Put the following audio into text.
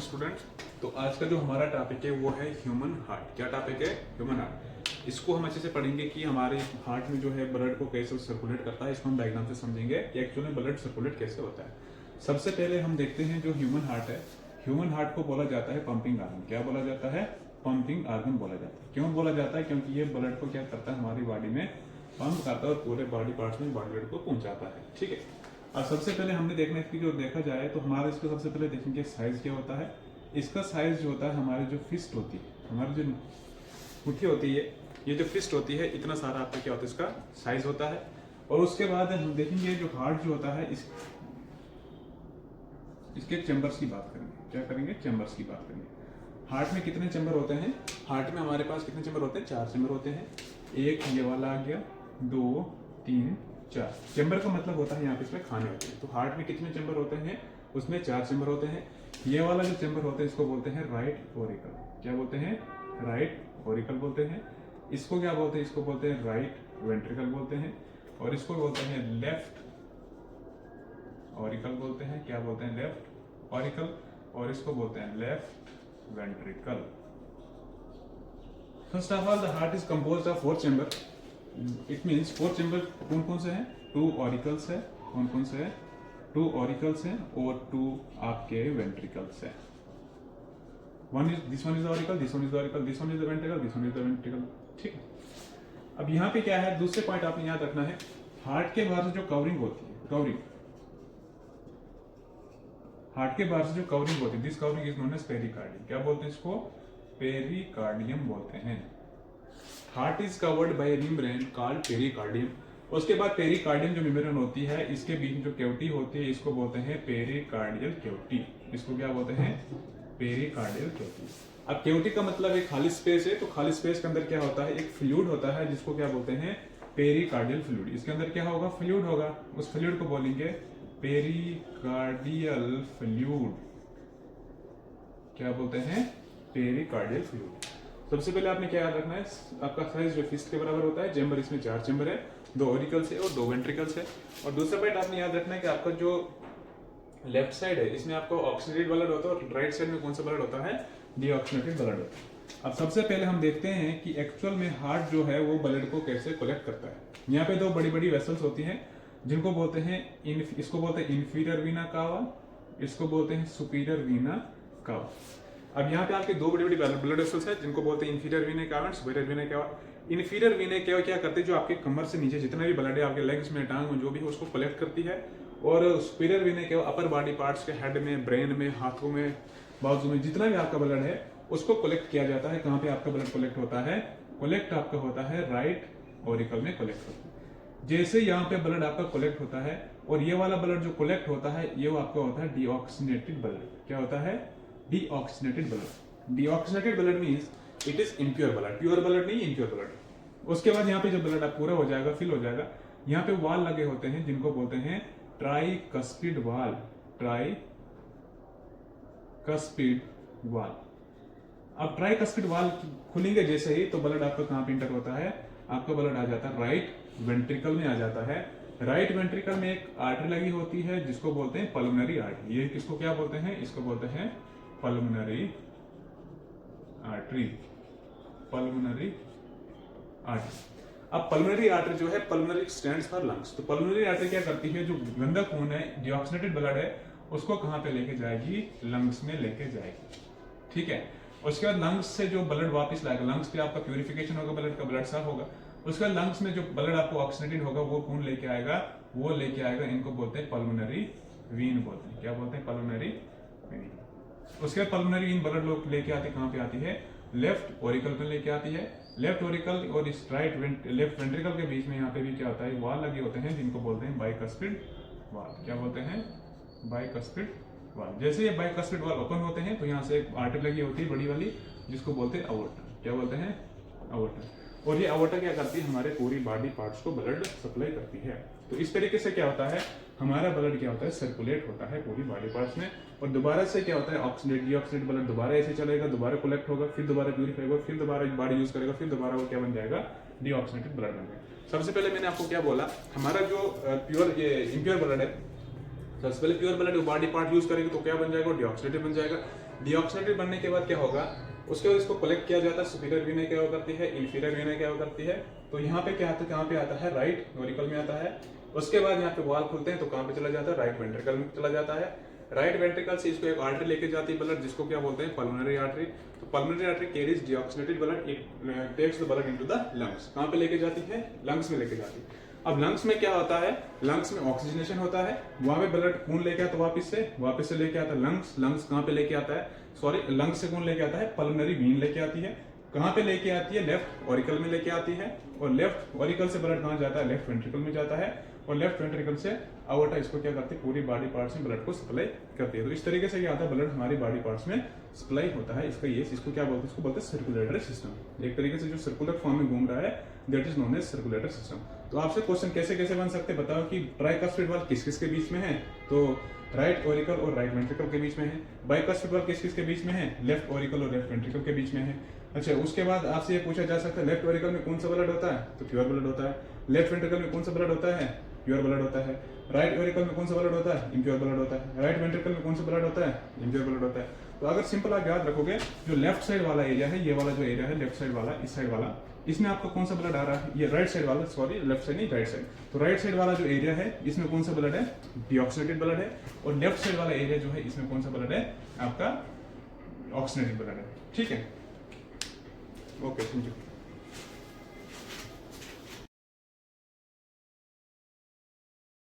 Students. तो आज का जो हमारा टॉपिक है वो है ह्यूमन हार्ट। क्या टॉपिक है? Human heart. इसको हम अच्छे से पढ़ेंगे कि हमारे हार्ट में जो है ब्लड को कैसे सर्कुलेट करता है। इसको हम डायग्राम से समझेंगे कि एक्चुअली ब्लड सर्कुलेट कैसे होता है। सबसे पहले हम देखते हैं जो ह्यूमन हार्ट है। ह्यूमन हार्ट को बोला जाता है पंपिंग आर्गन। क्या बोला जाता है? पंपिंग आर्गन बोला जाता है। क्यों बोला जाता है? क्योंकि ये ब्लड को क्या करता है, हमारी बॉडी में पंप करता है और पूरे बॉडी पार्ट्स में ब्लड को पहुंचाता है। ठीक है। अब सबसे पहले हमने देखना है कि जो देखा जाए तो हमारे इसको सबसे पहले देखेंगे साइज क्या होता है। इसका साइज जो होता है, हमारी जो फिस्ट होती है, हमारी जो मुट्ठी होती है, ये जो फिस्ट होती है, इतना सारा आपका क्या होता है, इसका साइज होता है। और उसके बाद हम देखेंगे जो हार्ट जो होता है, इसके चैम्बर्स की बात करेंगे। क्या करेंगे? चैम्बर्स की बात करेंगे। हार्ट में कितने चैम्बर होते हैं? हार्ट में हमारे पास कितने चैम्बर होते हैं? 4 चैम्बर होते हैं। एक ये वाला आ गया, 2, 3, 4। चैम्बर का मतलब होता है यहाँ पे इसमें खाने होते हैं। तो हार्ट में कितने चैम्बर होते हैं? उसमें 4 चैम्बर होते हैं। ये वाला जो चैम्बर होता है इसको बोलते हैं राइट ऑरिकल। क्या बोलते हैं? राइट ऑरिकल बोलते हैं। इसको क्या बोलते हैं? इसको बोलते हैं राइट वेंट्रिकल बोलते हैं। और इसको बोलते हैं लेफ्ट ऑरिकल बोलते हैं। क्या बोलते हैं? Left auricle. और इसको बोलते हैं left ventricle. First of all the heart is composed of 4 chamber. It means 4 chamber कौन कौन से हैं? 2 ऑरिकल्स है। कौन कौन से हैं? 2 ऑरिकल्स हैं और 2 आपके वेंट्रिकल्स हैं। This one is the auricle, this one is the auricle, this one is the ventricle, this one is the ventricle. ठीक है। अब यहाँ पे क्या है, दूसरे पॉइंट आपने याद रखना है, हार्ट के बाहर से जो कवरिंग होती है, हार्ट के बाहर से जो कवरिंग होती है, this covering is known as pericardium. क्या बोलते हैं इसको? पेरिकार्डियम बोलते हैं। Heart is covered by membrane called pericardium. उसके बाद पेरिकार्डियम जो मेम्ब्रेन होती है, इसके बीच में जो कैविटी होती है, इसको बोलते हैं पेरिकार्डियल कैविटी। इसको क्या बोलते हैं? Pericardial cavity. अब कैविटी का मतलब एक खाली स्पेस है, तो खाली स्पेस के अंदर क्या होता है? एक फ्लूइड होता है जिसको क्या बोलते हैं? Pericardial fluid. इसके अंदर क्या होगा? फ्लूइड होगा। उस फ्लूइड को बोलेंगे पेरिकार्डियल फ्लूइड। क्या बोलते हैं? Pericardial fluid. सबसे पहले आपने क्या याद रखना है, आपका साइज जो फिस्ट के बराबर होता है। चैम्बर इसमें 4 चैम्बर है, 2 ऑरिकल्स है और 2 वेंट्रिकल्स है। और दूसरा पॉइंट आपने याद रखना है कि आपका जो लेफ्ट साइड है, इसमें आपको ऑक्सीडेटेड ब्लड होता है और राइट साइड में कौन सा ब्लड होता है? डीऑक्सीडेटेड ब्लड होता है। अब सबसे पहले हम देखते हैं कि एक्चुअल में हार्ट जो है वो ब्लड को कैसे कलेक्ट करता है। यहाँ पे 2 बड़ी बड़ी वेसल्स होती हैं जिनको बोलते हैं इसको बोलते हैं इंफीरियर वीना कावा, इसको बोलते हैं सुपीरियर वीना कावा। अब यहाँ पे आपके 2 बड़ी बड़ी ब्लड वेसल्स हैं जिनको बोलते हैं इंफीरियर वीना कावा एंड सुपीरियर वीना कावा। इंफीरियर वीना कावा क्या करते हैं? जो आपके कमर से नीचे जितना भी ब्लड है, आपके लेग्स में, टांग में, जो भी है उसको कलेक्ट करती है। और सुपीरियर वीना कावा अपर बॉडी पार्ट्स के हेड में, ब्रेन में, हाथों में, बाजू में, जितना भी आपका ब्लड है उसको कलेक्ट किया जाता है। कहाँ पे आपका ब्लड कलेक्ट होता है? कलेक्ट आपका होता है राइट ऑरिकल में कलेक्ट होता है। जैसे यहाँ पे ब्लड आपका कलेक्ट होता है और ये वाला ब्लड जो कलेक्ट होता है, ये आपका होता है डीऑक्सीनेटेड ब्लड। क्या होता है? Deoxygenated blood. Deoxygenated blood means it is impure blood. Pure blood नहीं, इम्प्योर ब्लड। उसके बाद यहाँ पे जब ब्लड पूरा हो जाएगा, फिल हो जाएगा, यहाँ पे वाल लगे होते हैं जिनको बोलते हैं ट्राइकस्पिड वाल। ट्राइकस्पिड वाल। अब ट्राइकस्पिड वाल खुलेंगे जैसे ही, तो ब्लड आपका कहाँ पे इंटर होता है? आपका ब्लड आ जाता है राइट वेंट्रिकल में आ जाता है। राइट वेंट्रिकल में एक आर्टरी लगी होती है जिसको बोलते हैं पल्मोनरी आर्टरी। ये किसको क्या बोलते हैं? इसको बोलते हैं पल्मोनरी आर्टरी। Pulmonary artery. अब पल्मोनरी आर्टरी जो है, पल्मोनरी स्टैंड्स फॉर लंग्स। तो पल्मोनरी आर्टरी क्या करती है? जो गंदा खून है, डीऑक्सीनेटेड ब्लड है, उसको कहाँ पे लेके जाएगी? लंग्स में लेके जाएगी। ठीक है। उसके बाद लंग्स से जो ब्लड वापस लाएगा, लंग्स पे आपका प्यूरिफिकेशन होगा, ब्लड का, ब्लड साफ होगा। उसके बाद लंग्स में जो ब्लड आपको ऑक्सीनेटेड होगा वो खून लेके आएगा, इनको बोलते हैं पल्मोनरी वीन बोलते हैं। क्या बोलते हैं? Pulmonary Wien. उसके बाद पल्मोनरी वीन ब्लड लोग लेके आती है, कहाँ पे आती है? लेफ्ट ऑरिकल पे लेके आती है। लेफ्ट ऑरिकल और इस लेफ्ट वेंट्रिकल के बीच में यहाँ पे भी क्या होता है? वाल लगे होते हैं जिनको बोलते हैं बाइकस्पिड वाल। क्या बोलते हैं? बाइकस्पिड वाल। जैसे ये बाइकस्पिड वाल ओपन होते हैं तो यहाँ से एक आर्टरी लगी होती है बड़ी वाली, जिसको बोलते हैं अवोर्टा। क्या बोलते हैं? अवोर्टा। और ये अवोर्टा क्या करती है? हमारे पूरी बॉडी पार्ट्स को ब्लड सप्लाई करती है। तो इस तरीके से क्या होता है? हमारा ब्लड क्या होता है? सर्कुलेट होता है पूरी बॉडी पार्ट्स में। और दोबारा से क्या होता है? ऑक्सीडेट डीऑक्सीडेट ब्लड दोबारा ऐसे चलेगा, दोबारा कलेक्ट होगा, फिर दोबारा प्यूरिफाई होगा, फिर दोबारा बॉडी यूज करेगा, फिर दोबारा वो क्या बन जाएगा? डीऑक्सीडेटेड ब्लड बन जाएगा। सबसे पहले मैंने आपको क्या बोला, हमारा जो प्योर ये इम्प्योर ब्लड है, सबसे पहले pure blood body part use करेंगे तो क्या बन जाएगा? डीऑक्सीडेटेड बन जाएगा। डीऑक्सीनेटेड बनने के बाद क्या होगा, उसके बाद इसको कलेक्ट किया जाता है, सुपीरियर वीना क्या करती है, इंफीरियर वीना क्या करती है। तो यहाँ पे क्या आता है, कहाँ पे आता है, राइट वेंट्रिकल में आता है। उसके बाद यहाँ पे वाल खुलते हैं तो कहाँ पे चला जाता है, राइट वेंट्रिकल में चला जाता है। राइट वेंट्रिकल से इसको एक आर्टरी लेके जाती है ब्लड, जिसको क्या बोलते हैं, पल्मोनरी आर्टरी। तो pulmonary artery carries deoxygenated blood, it takes the blood into the lungs. कहाँ पे लेके जाती है, लंग्स में लेके जाती है। अब लंग्स में क्या होता है, लंग्स में ऑक्सीजनेशन होता है, वहां पे ब्लड खून लेके आता है, वापस से लेके आता है लंग्स। लंग्स कहाँ पे लेके आता है, सॉरी लंग्स से खून लेके आता है, पल्मोनरी वीन लेके आती है। कहाँ पे लेके आती है, लेफ्ट ऑरिकल में लेके आती है। और लेफ्ट ऑरिकल से ब्लड कहाँ जाता है, लेफ्ट वेंट्रिकल में जाता है। और लेफ्ट वेंट्रिकल से अवोर्टा इसको क्या करती है, पूरी बॉडी पार्ट्स में ब्लड को सप्लाई करती है। तो इस तरीके से क्या आता है, ब्लड हमारी बॉडी पार्ट्स में सप्लाई होता है। इसको क्या बोलते हैं, इसको बोलते हैं सर्कुलेटरी सिस्टम। एक तरीके से जो सर्कुलर फॉर्म में घूम रहा है, that is known as circulatory system. तो आपसे क्वेश्चन कैसे कैसे बन सकते हैं, बताओ कि ट्राइकस्पिड वाल्व किस किस के बीच में है। तो राइट ऑरिकल और राइट वेंट्रिकल के बीच में है। बाइकस्पिड वाल्व किस किस के बीच में है, लेफ्ट ऑरिकल और लेफ्ट वेंट्रिकल के बीच में है। अच्छा, उसके बाद आपसे ये पूछा जा सकता है, लेफ्ट ऑरिकल में कौन सा ब्लड होता है, तो प्योर ब्लड होता है। लेफ्ट वेंट्रिकल में कौन सा ब्लड होता है, प्योर ब्लड होता है। राइट ऑरिकल में कौन सा ब्लड होता है, इम्प्योर ब्लड होता है। राइट वेंट्रिकल में कौन सा ब्लड होता है, इम्प्योर ब्लड होता है। तो अगर सिंपल आप याद रखोगे, जो लेफ्ट साइड वाला एरिया है, ये वाला जो एरिया है लेफ्ट साइड वाला, इस साइड वाला, इसमें आपका कौन सा ब्लड आ रहा है, ये राइट साइड वाला, सॉरी लेफ्ट साइड नहीं, राइट साइड। तो राइट साइड वाला जो एरिया है, इसमें कौन सा ब्लड है, डीऑक्सीनेटेड ब्लड है। और लेफ्ट साइड वाला एरिया जो है, इसमें कौन सा ब्लड है, आपका ऑक्सीनेटेड ब्लड है। ठीक है, ओके, थैंक यू।